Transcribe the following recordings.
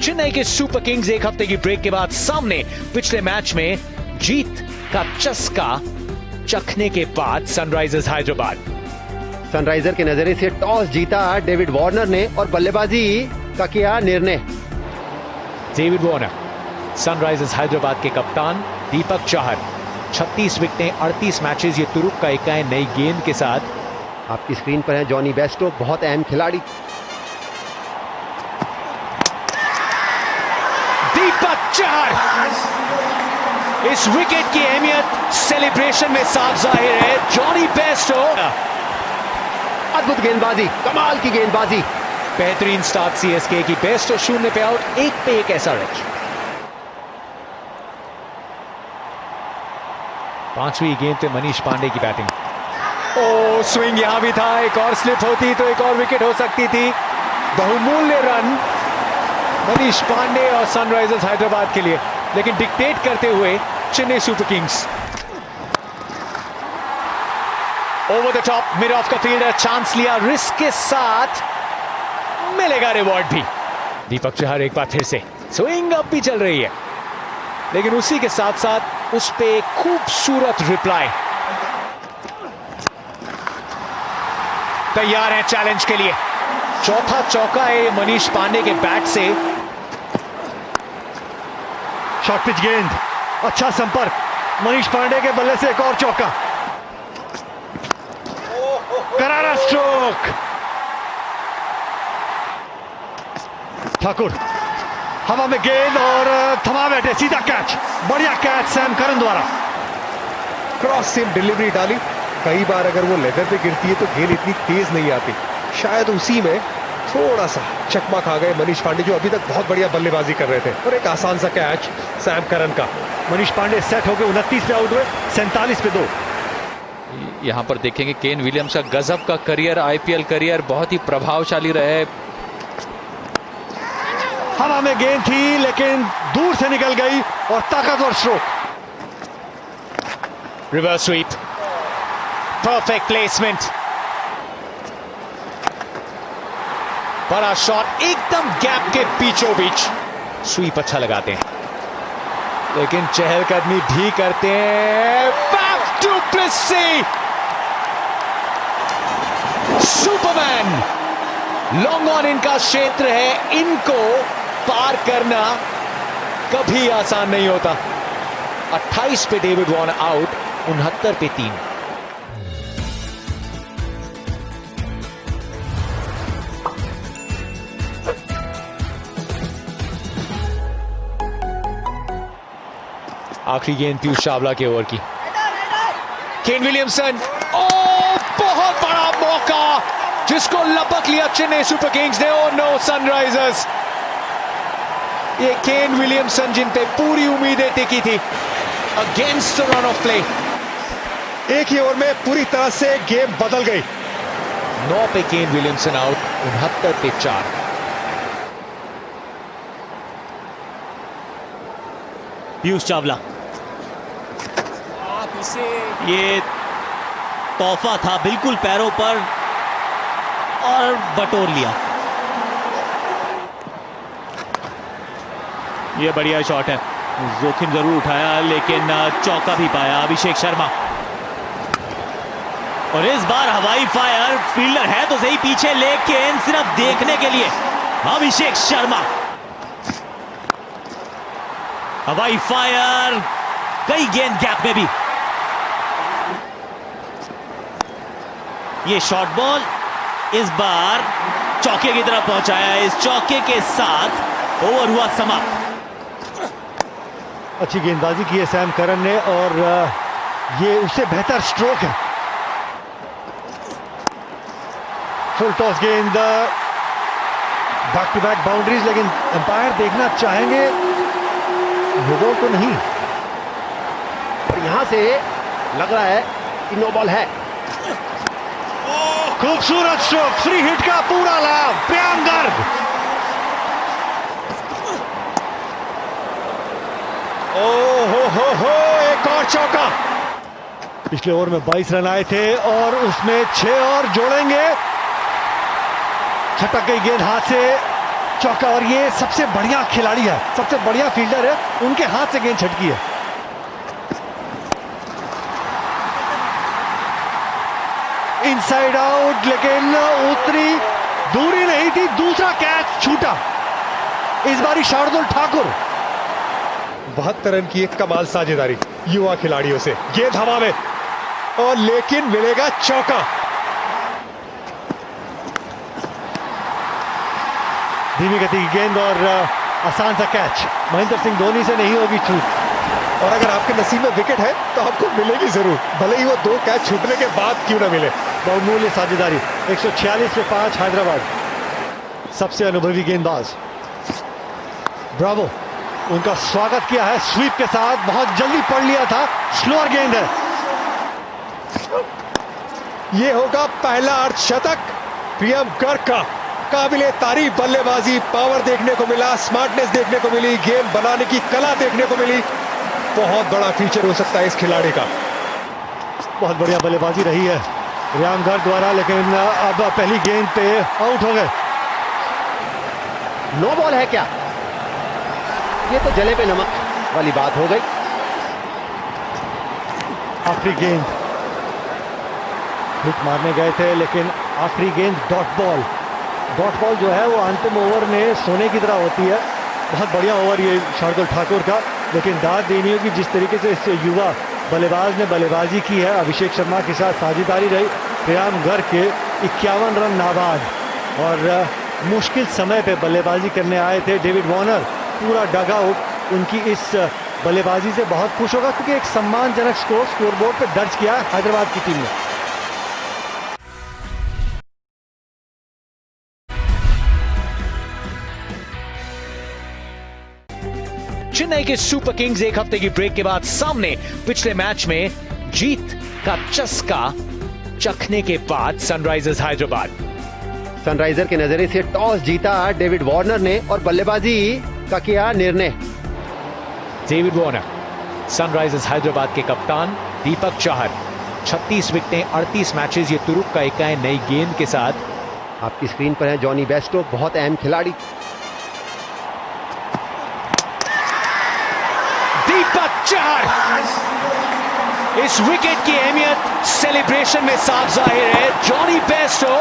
चेन्नई के super Kings एक हफ्ते की ब्रेक के बाद सामने पिछले मैच में जीत का चस्का चखने के बाद सनराइजर्स हैदराबाद। सनराइजर के नजरिए से टॉस जीता डेविड वार्नर ने और बल्लेबाजी का किया निर्णय। डेविड वार्नर सनराइजर्स हैदराबाद के कप्तान। दीपक चाहर 36 विकेटें 38 मैचेस, ये तुरुप का एक नई गेंद के साथ। आपकी स्क्रीन पर है जॉनी बेस्टो, बहुत अहम खिलाड़ी। दीपक चाहर, इस विकेट की अहमियत सेलिब्रेशन में साफ जाहिर है। जॉनी बेस्टो, अद्भुत गेंदबाजी, कमाल की गेंदबाजी। बेहतरीन स्टार्ट सीएसके की। बेस्टो 0 पे आउट, 1 पे 1 SRH। पांचवी गेंद पे मनीष पांडे की बैटिंग। ओ स्विंग यहां भी था, एक और स्लिप होती तो एक और विकेट हो सकती थी। बहुमूल्य रन मनीष पांडे और सनराइजर्स हैदराबाद के लिए, लेकिन डिक्टेट करते हुए Chennai super Kings. Over the top mid of का फील्डर, चांस लिया, रिस्क के साथ मिलेगा रिवॉर्ड भी। दीपक चहर एक बार फिर से स्विंग अप भी चल रही है, लेकिन उसी के साथ साथ उस पे खूबसूरत रिप्लाई। तैयार है चैलेंज के लिए। चौथा चौका है मनीष पांडे के बैट से। शॉर्ट पिच गेंद, अच्छा संपर्क, मनीष पांडे के बल्ले से एक और चौका। करारा स्ट्रोक। ठाकुर हवा में गेंद और थमा बैठे, सीधा कैच। बढ़िया कैच सैम करन द्वारा। क्रॉस सीम डिलीवरी डाली। कई बार अगर वो लेदर पे गिरती है तो गेंद इतनी तेज नहीं आती, शायद उसी में थोड़ा सा चकमा खा गए मनीष पांडे, जो अभी तक बहुत बढ़िया बल्लेबाजी कर रहे थे। और एक आसान सा कैच सैम करन का। मनीष पांडे सेट होकर 29 पे आउट हुए, 47 पे 2। यहां पर देखेंगे केन विलियम्स का गजब का करियर, आईपीएल करियर बहुत ही प्रभावशाली रहे। हवा में गेंद थी लेकिन दूर से निकल गई और ताकतवर stroke. Reverse sweep, perfect placement, बड़ा शॉट एकदम गैप के बीचों बीच। स्वीप अच्छा लगाते हैं, लेकिन चहलकदमी भी करते हैं। Back to Plessis, superman. Long on इनका क्षेत्र है, इनको पार करना कभी आसान नहीं होता। 28 पे डेविड वार्नर आउट, 69 पे 3। आखिरी गेंद पीयूष चावला के ओवर की। केन विलियमसन, ओ बहुत बड़ा मौका जिसको लपक लिया चेन्नई सुपर किंग्स ने। ओ नो सनराइजर्स, ये केन विलियमसन जिन पे पूरी उम्मीदें टिकी थी, against the run of play. एक ही ओवर में पूरी तरह से गेम बदल गई। 9 पे केन विलियमसन आउट, 69 पे 4। पीयूष चावला, ये तोहफा था बिल्कुल पैरों पर और बटोर लिया। ये बढ़िया शॉट है, जोखिम जरूर उठाया लेकिन चौका भी पाया अभिषेक शर्मा। और इस बार हवाई फायर, फील्डर है तो सही पीछे लेकिन सिर्फ देखने के लिए अभिषेक शर्मा। हवाई फायर, कई गेंद गैप में भी। ये शॉर्ट बॉल इस बार चौके की तरफ पहुंचाया। इस चौके के साथ ओवर हुआ समाप्त। अच्छी गेंदबाजी की है सैम करन ने और ये उससे बेहतर स्ट्रोक है। फुल टॉस गेंद, बैक टू बैक बाउंड्रीज, लेकिन अंपायर देखना चाहेंगे नो तो नहीं। और यहां से लग रहा है कि नो बॉल है। खूबसूरत स्ट्रोक, फ्री हिट का पूरा लाभ, प्रियांक गर्ग। हो एक और चौका। पिछले ओवर में 22 रन आए थे और उसमें 6 और जोड़ेंगे। छटक गई गेंद हाथ से, चौका। और ये सबसे बढ़िया खिलाड़ी है, सबसे बढ़िया फील्डर है, उनके हाथ से गेंद छटकी है। इनसाइड आउट, लेकिन उतरी, दूरी नहीं थी, दूसरा कैच छूटा। इस बारी शार्दुल ठाकुर। 72 रन की एक कमाल साझेदारी युवा खिलाड़ियों से। गेंद हवा में और लेकिन मिलेगा चौका। धीमी गति की गेंद और आसान सा कैच। महेंद्र सिंह धोनी से नहीं होगी चूक। और अगर आपके नसीब में विकेट है तो आपको मिलेगी जरूर, भले ही वो 2 कैच छूटने के बाद क्यों ना मिले। बहुमूल्य साझेदारी। 146 पे 5 हैदराबाद। सबसे अनुभवी गेंदबाज ब्रावो, उनका स्वागत किया है स्वीप के साथ। बहुत जल्दी पढ़ लिया था, स्लोअर गेंद है। ये होगा पहला अर्धशतक प्रियम गर्ग का। काबिले तारीफ बल्लेबाजी, पावर देखने को मिला, स्मार्टनेस देखने को मिली, गेम बनाने की कला देखने को मिली। बहुत बड़ा फीचर हो सकता है इस खिलाड़ी का। बहुत बढ़िया बल्लेबाजी रही है प्रियम गर्ग द्वारा, लेकिन अब पहली गेंद पे आउट हो गए। नो बॉल है क्या? ये तो जले पे नमक वाली बात हो गई। आखिरी गेंद हिट मारने गए थे, लेकिन आखिरी गेंद डॉट बॉल। डॉट बॉल जो है वो अंतिम ओवर में सोने की तरह होती है। बहुत बढ़िया ओवर ये शार्दुल ठाकुर का, लेकिन दाद देनी होगी जिस तरीके से इस युवा बल्लेबाज ने बल्लेबाजी की है। अभिषेक शर्मा के साथ साझेदारी रही। प्रियम गर्ग के 51 रन नाबाद, और मुश्किल समय पे बल्लेबाजी करने आए थे डेविड वार्नर। पूरा डग आउट उनकी इस बल्लेबाजी से बहुत खुश होगा, क्योंकि एक सम्मानजनक स्कोर स्कोरबोर्ड पे दर्ज किया हैदराबाद की टीम ने। चेन्नई के सुपर किंग्स एक हफ्ते की ब्रेक के बाद सामने। पिछले मैच में जीत का चस्का चखने के बाद सनराइजर्स हैदराबाद। सनराइजर के नजरिए से टॉस जीता डेविड वार्नर ने और बल्लेबाजी का किया निर्णय। डेविड वार्नर, सनराइजर्स हैदराबाद के कप्तान। दीपक चाहर, 36 विकेटें, 38 मैचेस। ये तुरुप का एक है नई गेंद के साथ। आपकी स्क्रीन पर है जॉनी बेस्टो, बहुत अहम खिलाड़ी। दीपक चाहर, इस विकेट की अहमियत सेलिब्रेशन में साफ जाहिर है। जॉनी बेस्टो,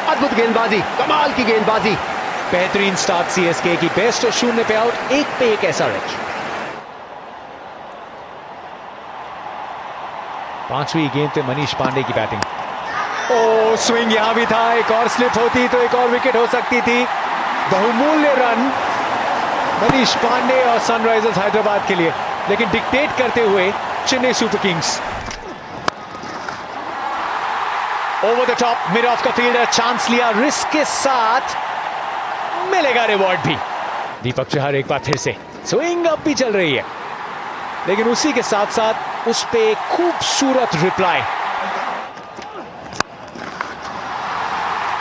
अद्भुत गेंदबाजी, कमाल की गेंदबाजी। बेहतरीन स्टार्ट सीएसके की। बेस्टो 0 पे आउट, 1 पे 1 एसआरएच। 5वीं गेंद पे मनीष पांडे की बैटिंग। ओ, स्विंग यहां भी था। एक और स्लिप होती तो एक और विकेट हो सकती थी। बहुमूल्य रन मनीष पांडे और सनराइजर्स हैदराबाद के लिए, लेकिन डिक्टेट करते हुए Chennai super Kings. Over the top, mid of का फील्डर, चांस लिया, रिस्क के साथ मिलेगा रिवॉर्ड भी। दीपक चहर एक बार फिर से स्विंग अप भी चल रही है, लेकिन उसी के साथ साथ उस पे खूबसूरत रिप्लाई।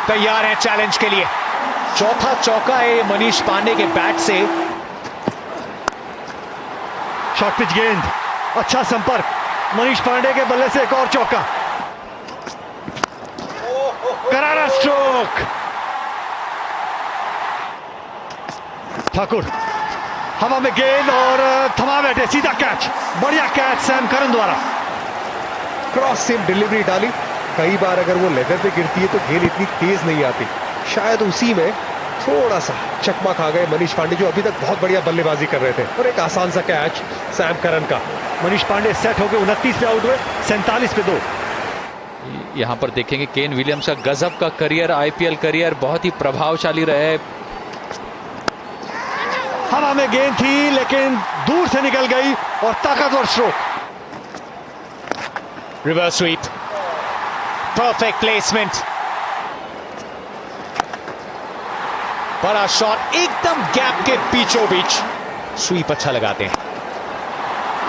तैयार है चैलेंज के लिए। चौथा चौका है मनीष पांडे के बैट से। शॉर्ट पिच गेंद, अच्छा संपर्क। मनीष पांडे के बल्ले से एक और चौका। करारा स्ट्रोक। ठाकुर हवा में गेंद और थमा बैठे, सीधा कैच। बढ़िया कैच सैम करन द्वारा। क्रॉस सीम डिलीवरी डाली। कई बार अगर वो लेदर पे गिरती है तो गेंद इतनी तेज नहीं आती। शायद उसी में थोड़ा सा चकमा खा गए मनीष पांडे, जो अभी तक बहुत बढ़िया बल्लेबाजी कर रहे थे। और एक आसान सा कैच सैम करन का। मनीष पांडे सेट होकर 29 पे आउट हुए, 47 पे 2। यहां पर देखेंगे केन विलियम्स का गजब का करियर, आईपीएल करियर बहुत ही प्रभावशाली रहे। हवा में गेंद थी, लेकिन दूर से निकल गई और ताकतवर stroke. Reverse sweep, perfect placement, बड़ा शॉट एकदम गैप के बीचों बीच। स्वीप अच्छा लगाते हैं,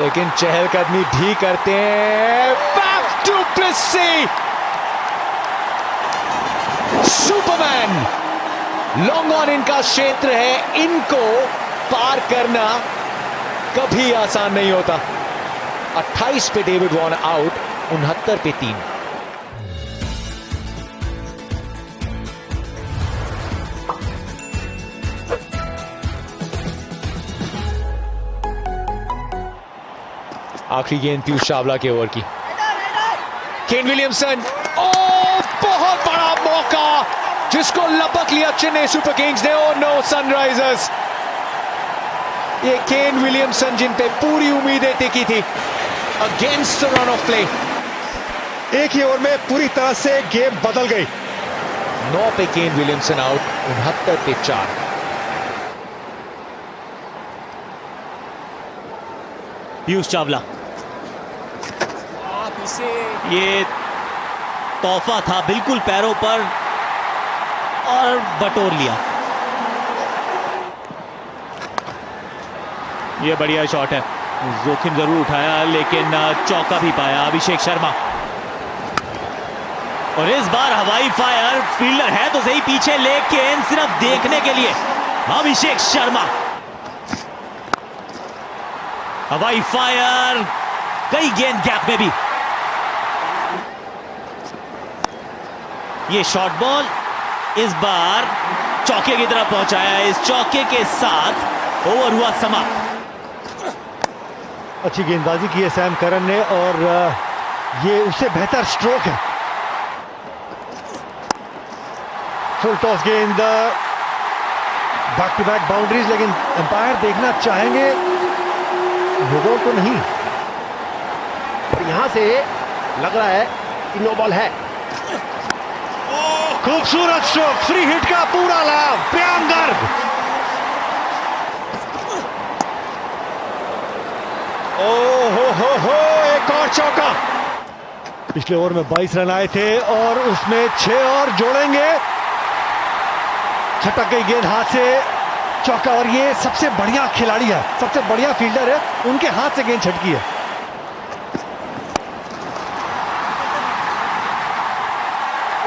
लेकिन चहलकदमी भी करते हैं। Back to Plessis, superman. Long on इनका क्षेत्र है, इनको पार करना कभी आसान नहीं होता। 28 पे डेविड वार्नर आउट, 69 पे 3। आखिरी गेंद पीयूष चावला के ओवर की। केन विलियमसन, बहुत बड़ा मौका जिसको लपक लिया चेन्नई सुपर किंग्स ने। ओ नो सनराइजर्स, ये केन विलियमसन जिन पे पूरी उम्मीदें टिकी थी, against the run of play. एक ही ओवर में पूरी तरह से गेम बदल गई। 9 पे केन विलियमसन आउट, 69 पे 4। पीयूष चावला, ये तोहफा था बिल्कुल पैरों पर और बटोर लिया। ये बढ़िया शॉट है, जोखिम जरूर उठाया लेकिन चौका भी पाया अभिषेक शर्मा। और इस बार हवाई फायर, फील्डर है तो सही पीछे लेकिन सिर्फ देखने के लिए अभिषेक शर्मा। हवाई फायर, कई गेंद गैप में भी। ये शॉर्ट बॉल इस बार चौके की तरफ पहुंचाया। इस चौके के साथ ओवर हुआ समाप्त। अच्छी गेंदबाजी की है सैम करन ने और ये उससे बेहतर स्ट्रोक है। फुल टॉस गेंद, बैक टू बैक बाउंड्रीज, लेकिन अंपायर देखना चाहेंगे नो बॉल तो नहीं। और यहां से लग रहा है कि नो बॉल है। खूबसूरत स्ट्रोक, फ्री हिट का पूरा लाभ प्रियांक गर्ग। हो एक और चौका। पिछले ओवर में 22 रन आए थे और उसमें 6 और जोड़ेंगे। छटक गई गेंद हाथ से, चौका। और ये सबसे बढ़िया खिलाड़ी है, सबसे बढ़िया फील्डर है, उनके हाथ से गेंद छटकी है।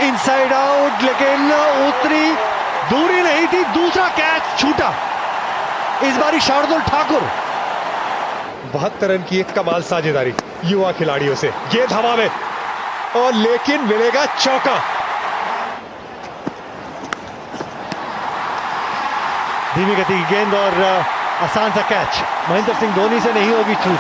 इनसाइड आउट, लेकिन उतरी, दूरी नहीं थी, दूसरा कैच छूटा। इस बारी शार्दुल ठाकुर। 72 रन की एक कमाल साझेदारी युवा खिलाड़ियों से। गेंद हवा में और लेकिन मिलेगा चौका। धीमी गति की गेंद और आसान सा कैच। महेंद्र सिंह धोनी से नहीं होगी चूक।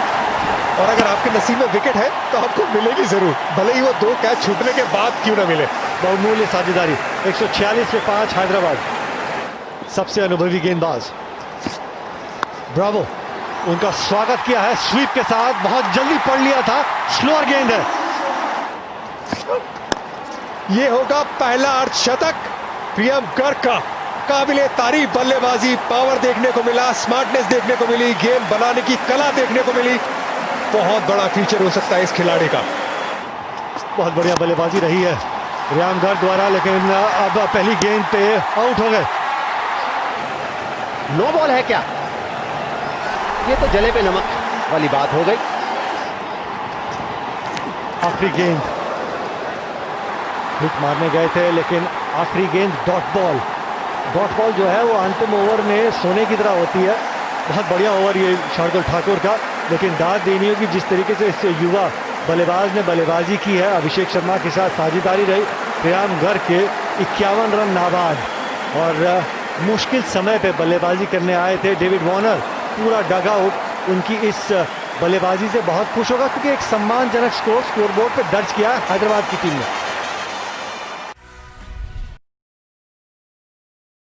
और अगर आपके नसीब में विकेट है तो आपको मिलेगी जरूर, भले ही वो 2 कैच छूटने के बाद क्यों ना मिले। बहुमूल्य साझेदारी। 146 पे 5 हैदराबाद। सबसे अनुभवी गेंदबाज ब्रावो, उनका स्वागत किया है स्वीप के साथ। बहुत जल्दी पढ़ लिया था, स्लोअर गेंद है। ये होगा पहला अर्धशतक प्रियांक गर्ग का। काबिले तारीफ बल्लेबाजी, पावर देखने को मिला, स्मार्टनेस देखने को मिली, गेम बनाने की कला देखने को मिली। बहुत बड़ा फीचर हो सकता है इस खिलाड़ी का। बहुत बढ़िया बल्लेबाजी रही है प्रियांक गर्ग द्वारा, लेकिन अब पहली गेंद पे आउट हो गए। नो बॉल है क्या? ये तो जले पे नमक वाली बात हो गई। आखिरी गेंद हिट मारने गए थे, लेकिन आखिरी गेंद डॉट बॉल। डॉट बॉल जो है वो अंतिम ओवर में सोने की तरह होती है। बहुत बढ़िया ओवर ये शार्दुल ठाकुर का, लेकिन दाद देनी होगी जिस तरीके से इस युवा बल्लेबाज ने बल्लेबाजी की है। अभिषेक शर्मा के साथ साझेदारी रही। प्रियांक गर्ग के 51 रन नाबाद और मुश्किल समय पे बल्लेबाजी करने आए थे डेविड वार्नर। पूरा डग आउट उनकी इस बल्लेबाजी से बहुत खुश होगा, क्योंकि एक सम्मानजनक स्कोर स्कोरबोर्ड पे दर्ज किया हैदराबाद की टीम ने।